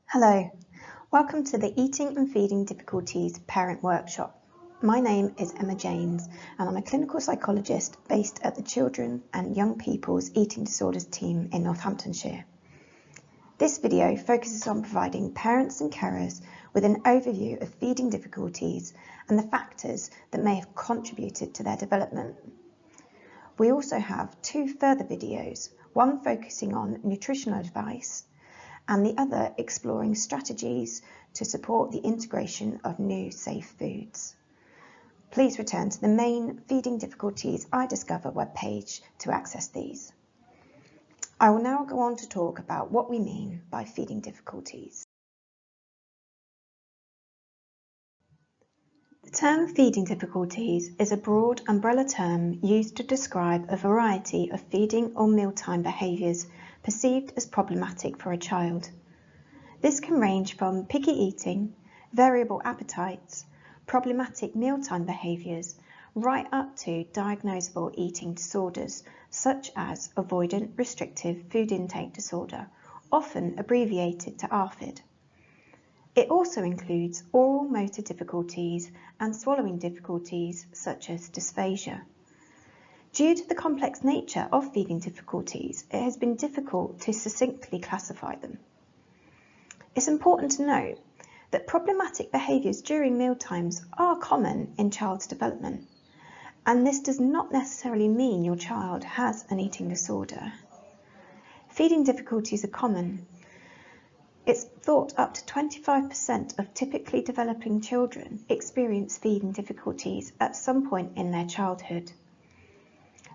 Hello, welcome to the Eating and Feeding Difficulties Parent Workshop. My name is Emma James and I'm a clinical psychologist based at the Children and Young People's Eating Disorders team in Northamptonshire. This video focuses on providing parents and carers with an overview of feeding difficulties and the factors that may have contributed to their development. We also have two further videos, one focusing on nutritional advice and the other exploring strategies to support the integration of new safe foods. Please return to the main Feeding Difficulties iDiscover webpage to access these. I will now go on to talk about what we mean by feeding difficulties. The term feeding difficulties is a broad umbrella term used to describe a variety of feeding or mealtime behaviours perceived as problematic for a child. This can range from picky eating, variable appetites, problematic mealtime behaviours, right up to diagnosable eating disorders such as avoidant restrictive food intake disorder, often abbreviated to ARFID. It also includes oral motor difficulties and swallowing difficulties such as dysphagia. Due to the complex nature of feeding difficulties, it has been difficult to succinctly classify them. It's important to note that problematic behaviours during mealtimes are common in child's development, and this does not necessarily mean your child has an eating disorder. Feeding difficulties are common. It's thought up to 25% of typically developing children experience feeding difficulties at some point in their childhood.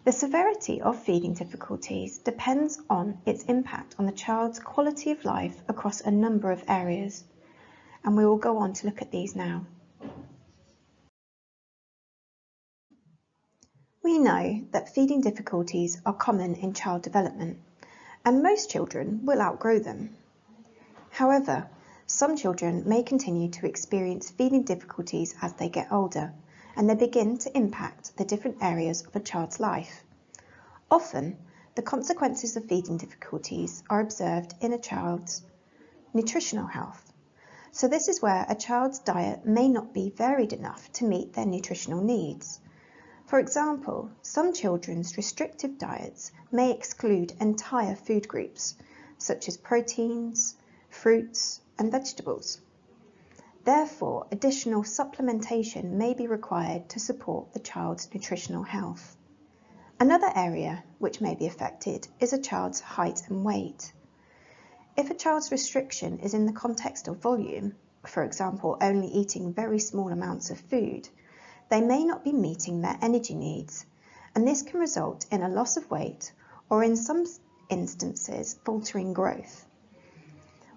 The severity of feeding difficulties depends on its impact on the child's quality of life across a number of areas, and we will go on to look at these now. We know that feeding difficulties are common in child development, and most children will outgrow them. However, some children may continue to experience feeding difficulties as they get older, and they begin to impact the different areas of a child's life. Often, the consequences of feeding difficulties are observed in a child's nutritional health. So this is where a child's diet may not be varied enough to meet their nutritional needs. For example, some children's restrictive diets may exclude entire food groups, such as proteins, fruits and vegetables. Therefore, additional supplementation may be required to support the child's nutritional health. Another area which may be affected is a child's height and weight. If a child's restriction is in the context of volume, for example, only eating very small amounts of food, they may not be meeting their energy needs, and this can result in a loss of weight or in some instances faltering growth.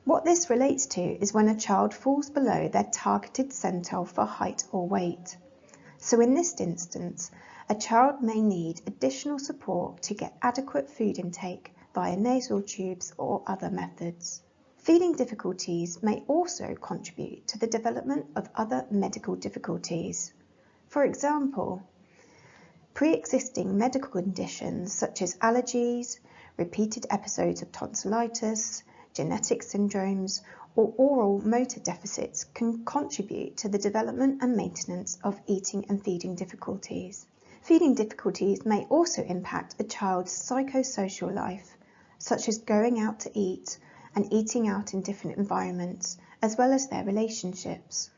What this relates to is when a child falls below their targeted centile for height or weight. So in this instance, a child may need additional support to get adequate food intake via nasal tubes or other methods. Feeding difficulties may also contribute to the development of other medical difficulties. For example, pre-existing medical conditions such as allergies, repeated episodes of tonsillitis, genetic syndromes, or oral motor deficits can contribute to the development and maintenance of eating and feeding difficulties. Feeding difficulties may also impact a child's psychosocial life, such as going out to eat and eating out in different environments, as well as their relationships.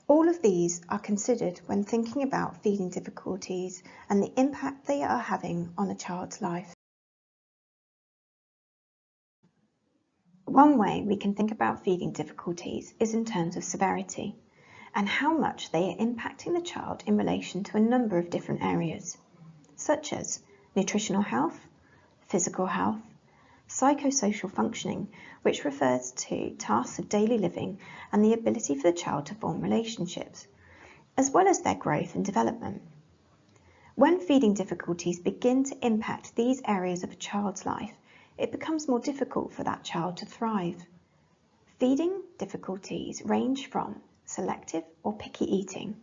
All of these are considered when thinking about feeding difficulties and the impact they are having on a child's life. One way we can think about feeding difficulties is in terms of severity and how much they are impacting the child in relation to a number of different areas, such as nutritional health, physical health, psychosocial functioning, which refers to tasks of daily living and the ability for the child to form relationships, as well as their growth and development. When feeding difficulties begin to impact these areas of a child's life, it becomes more difficult for that child to thrive. Feeding difficulties range from selective or picky eating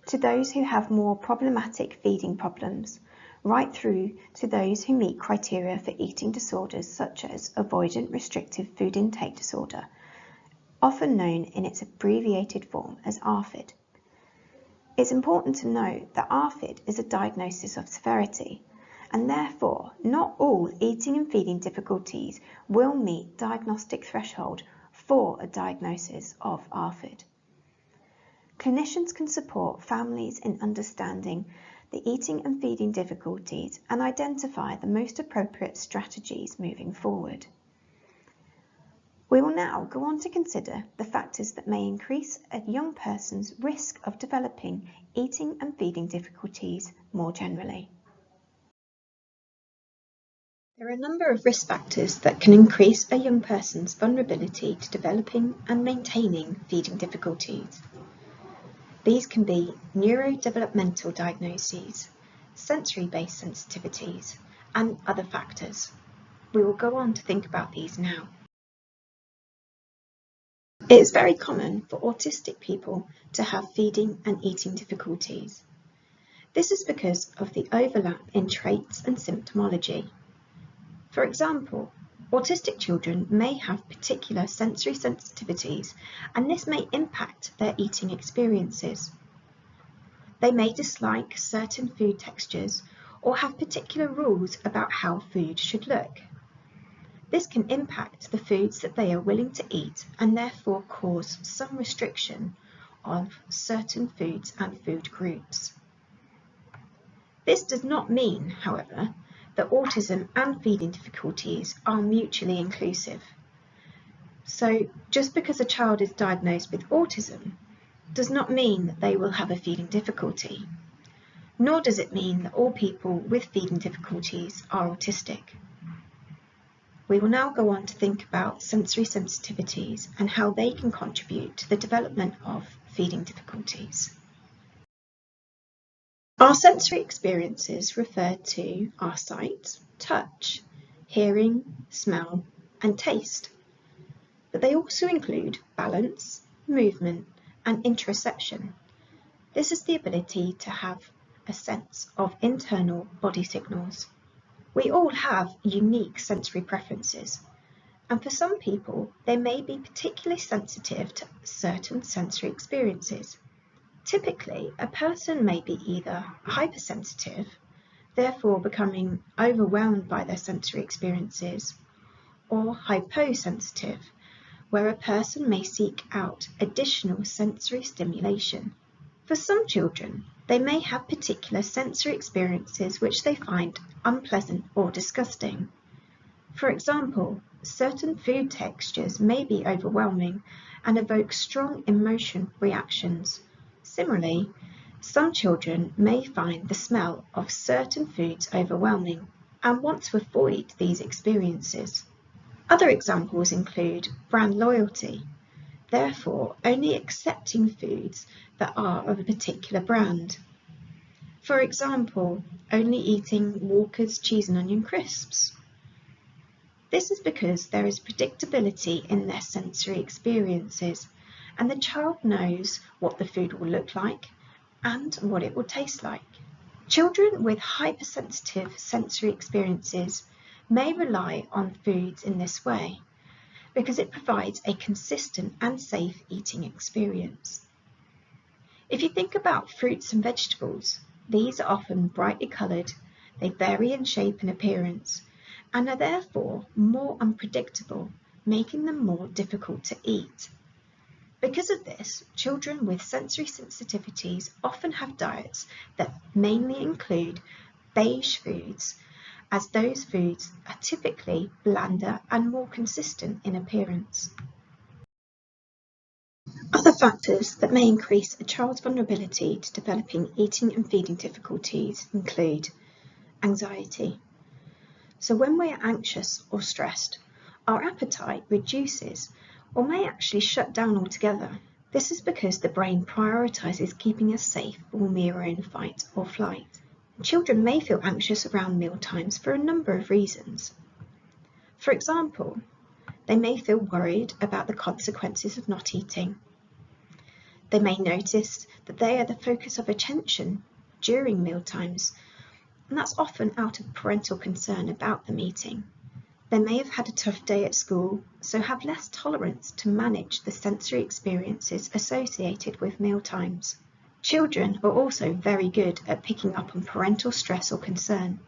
to those who have more problematic feeding problems, right through to those who meet criteria for eating disorders such as avoidant restrictive food intake disorder, often known in its abbreviated form as ARFID. It's important to note that ARFID is a diagnosis of severity, and therefore not all eating and feeding difficulties will meet diagnostic threshold for a diagnosis of ARFID. Clinicians can support families in understanding the eating and feeding difficulties and identify the most appropriate strategies moving forward. We will now go on to consider the factors that may increase a young person's risk of developing eating and feeding difficulties more generally. There are a number of risk factors that can increase a young person's vulnerability to developing and maintaining feeding difficulties. These can be neurodevelopmental diagnoses, sensory-based sensitivities, and other factors. We will go on to think about these now. It is very common for autistic people to have feeding and eating difficulties. This is because of the overlap in traits and symptomology. For example, autistic children may have particular sensory sensitivities, and this may impact their eating experiences. They may dislike certain food textures or have particular rules about how food should look. This can impact the foods that they are willing to eat and therefore cause some restriction of certain foods and food groups. This does not mean, however, that autism and feeding difficulties are mutually inclusive. So just because a child is diagnosed with autism does not mean that they will have a feeding difficulty, nor does it mean that all people with feeding difficulties are autistic. We will now go on to think about sensory sensitivities and how they can contribute to the development of feeding difficulties. Our sensory experiences refer to our sight, touch, hearing, smell, and taste. But they also include balance, movement, and interoception. This is the ability to have a sense of internal body signals. We all have unique sensory preferences, and for some people, they may be particularly sensitive to certain sensory experiences. Typically, a person may be either hypersensitive, therefore becoming overwhelmed by their sensory experiences, or hyposensitive, where a person may seek out additional sensory stimulation. For some children, they may have particular sensory experiences which they find unpleasant or disgusting. For example, certain food textures may be overwhelming and evoke strong emotion reactions. Similarly, some children may find the smell of certain foods overwhelming and want to avoid these experiences. Other examples include brand loyalty, therefore only accepting foods that are of a particular brand. For example, only eating Walker's cheese and onion crisps. This is because there is predictability in their sensory experiences, and the child knows what the food will look like and what it will taste like. Children with hypersensitive sensory experiences may rely on foods in this way because it provides a consistent and safe eating experience. If you think about fruits and vegetables, these are often brightly coloured, they vary in shape and appearance, and are therefore more unpredictable, making them more difficult to eat. Because of this, children with sensory sensitivities often have diets that mainly include beige foods, as those foods are typically blander and more consistent in appearance. Other factors that may increase a child's vulnerability to developing eating and feeding difficulties include anxiety. So when we are anxious or stressed, our appetite reduces or may actually shut down altogether. This is because the brain prioritises keeping us safe when we are in fight or flight. Children may feel anxious around meal times for a number of reasons. For example, they may feel worried about the consequences of not eating. They may notice that they are the focus of attention during meal times, and that's often out of parental concern about them eating. They may have had a tough day at school, so have less tolerance to manage the sensory experiences associated with mealtimes. Children are also very good at picking up on parental stress or concern.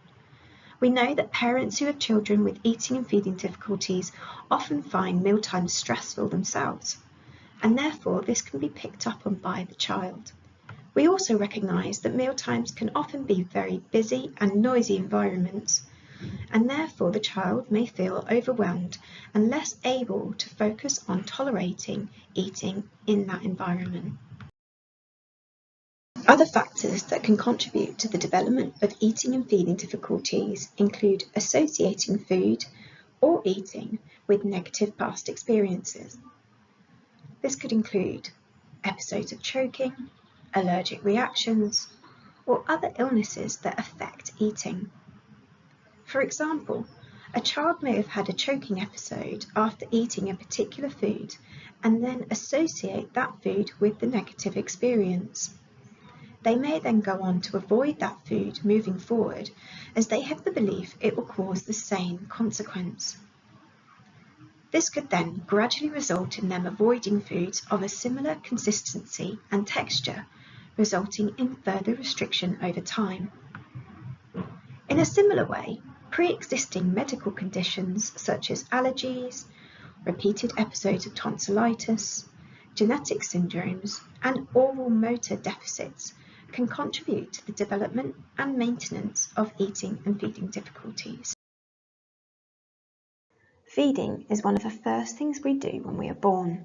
We know that parents who have children with eating and feeding difficulties often find mealtimes stressful themselves, and therefore this can be picked up on by the child. We also recognise that mealtimes can often be very busy and noisy environments, and therefore the child may feel overwhelmed and less able to focus on tolerating eating in that environment. Other factors that can contribute to the development of eating and feeding difficulties include associating food or eating with negative past experiences. This could include episodes of choking, allergic reactions, or other illnesses that affect eating. For example, a child may have had a choking episode after eating a particular food and then associate that food with the negative experience. They may then go on to avoid that food moving forward as they have the belief it will cause the same consequence. This could then gradually result in them avoiding foods of a similar consistency and texture, resulting in further restriction over time. In a similar way, pre-existing medical conditions such as allergies, repeated episodes of tonsillitis, genetic syndromes, and oral motor deficits can contribute to the development and maintenance of eating and feeding difficulties. Feeding is one of the first things we do when we are born.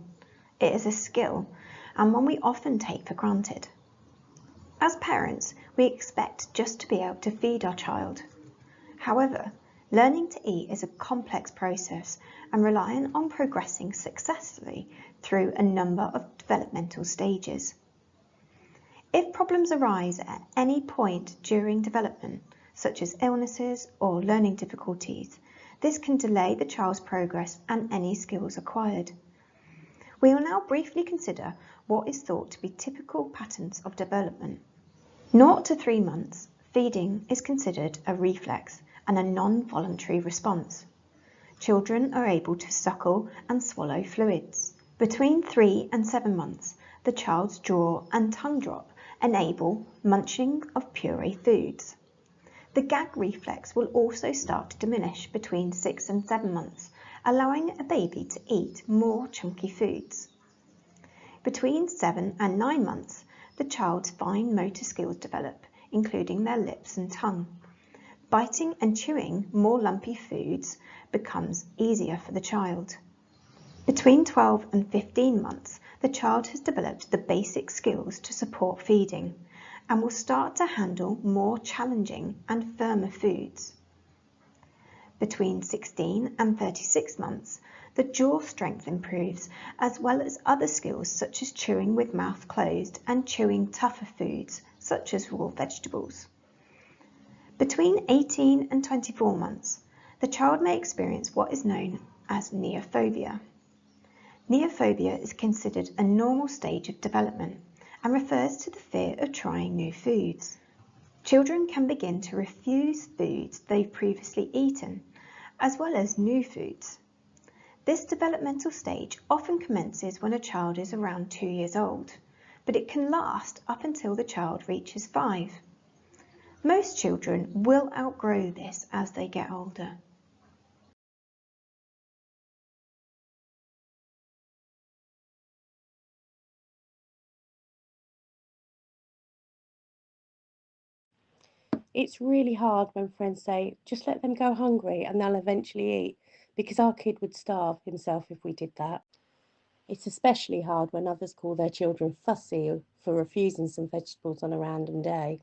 It is a skill and one we often take for granted. As parents, we expect just to be able to feed our child. However, learning to eat is a complex process and reliant on progressing successfully through a number of developmental stages. If problems arise at any point during development, such as illnesses or learning difficulties, this can delay the child's progress and any skills acquired. We will now briefly consider what is thought to be typical patterns of development. 0 to 3 months, feeding is considered a reflex and a non-voluntary response. Children are able to suckle and swallow fluids. Between 3 and 7 months, the child's jaw and tongue drop enable munching of puree foods. The gag reflex will also start to diminish between 6 and 7 months, allowing a baby to eat more chunky foods. Between 7 and 9 months, the child's fine motor skills develop, including their lips and tongue. Biting and chewing more lumpy foods becomes easier for the child. Between 12 and 15 months, the child has developed the basic skills to support feeding and will start to handle more challenging and firmer foods. Between 16 and 36 months, the jaw strength improves, as well as other skills such as chewing with mouth closed and chewing tougher foods such as raw vegetables. Between 18 and 24 months, the child may experience what is known as neophobia. Neophobia is considered a normal stage of development and refers to the fear of trying new foods. Children can begin to refuse foods they've previously eaten, as well as new foods. This developmental stage often commences when a child is around 2 years old, but it can last up until the child reaches 5. Most children will outgrow this as they get older. It's really hard when friends say, just let them go hungry and they'll eventually eat, because our kid would starve himself if we did that. It's especially hard when others call their children fussy for refusing some vegetables on a random day.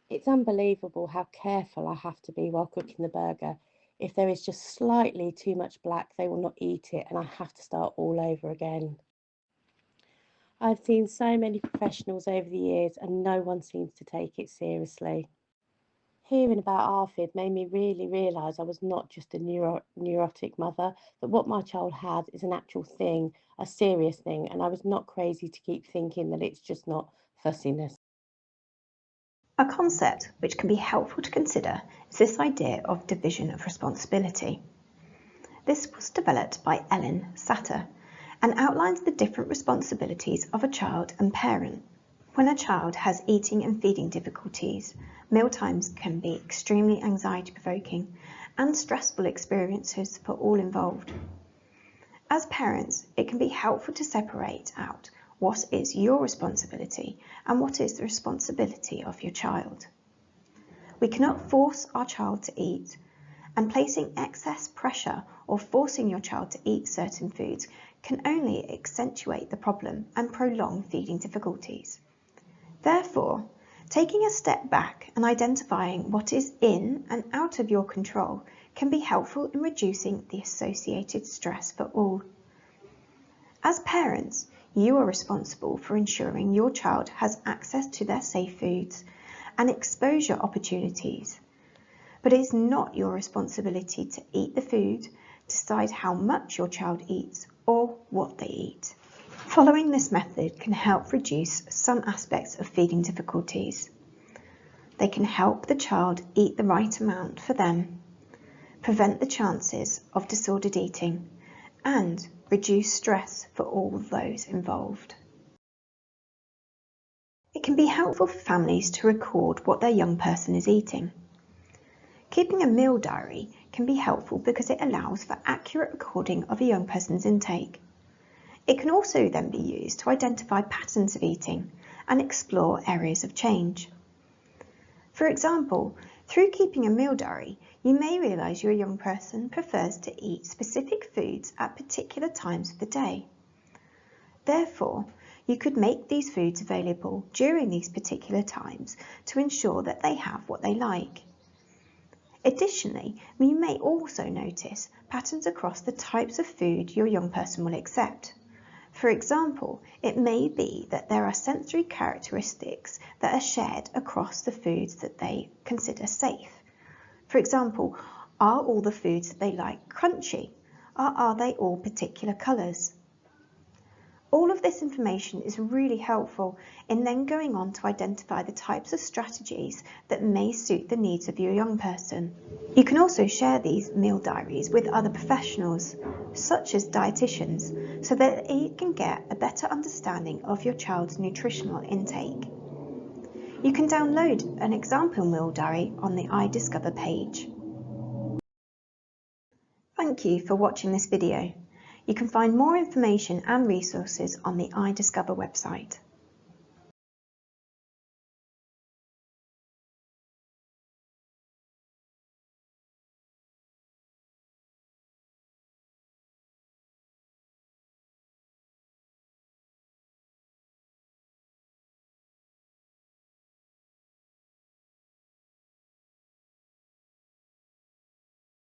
It's unbelievable how careful I have to be while cooking the burger. If there is just slightly too much black, they will not eat it, and I have to start all over again. I've seen so many professionals over the years, and no one seems to take it seriously. Hearing about ARFID made me really realise I was not just a neurotic mother, that what my child had is an actual thing, a serious thing, and I was not crazy to keep thinking that it's just not fussiness. A concept which can be helpful to consider is this idea of division of responsibility. This was developed by Ellen Satter and outlines the different responsibilities of a child and parent. When a child has eating and feeding difficulties, mealtimes can be extremely anxiety-provoking and stressful experiences for all involved. As parents, it can be helpful to separate out what is your responsibility and what is the responsibility of your child. We cannot force our child to eat, and placing excess pressure or forcing your child to eat certain foods can only accentuate the problem and prolong feeding difficulties. Therefore, taking a step back and identifying what is in and out of your control can be helpful in reducing the associated stress for all. As parents, you are responsible for ensuring your child has access to their safe foods and exposure opportunities, but it is not your responsibility to eat the food, decide how much your child eats, or what they eat. Following this method can help reduce some aspects of feeding difficulties. They can help the child eat the right amount for them, prevent the chances of disordered eating, and reduce stress for all those involved. It can be helpful for families to record what their young person is eating. Keeping a meal diary can be helpful because it allows for accurate recording of a young person's intake. It can also then be used to identify patterns of eating and explore areas of change. For example, through keeping a meal diary, you may realise your young person prefers to eat specific foods at particular times of the day. Therefore, you could make these foods available during these particular times to ensure that they have what they like. Additionally, you may also notice patterns across the types of food your young person will accept. For example, it may be that there are sensory characteristics that are shared across the foods that they consider safe. For example, are all the foods that they like crunchy? Or are they all particular colours? All of this information is really helpful in then going on to identify the types of strategies that may suit the needs of your young person. You can also share these meal diaries with other professionals, such as dietitians, so that they can get a better understanding of your child's nutritional intake. You can download an example meal diary on the iDiscover page. Thank you for watching this video. You can find more information and resources on the iDiscover website.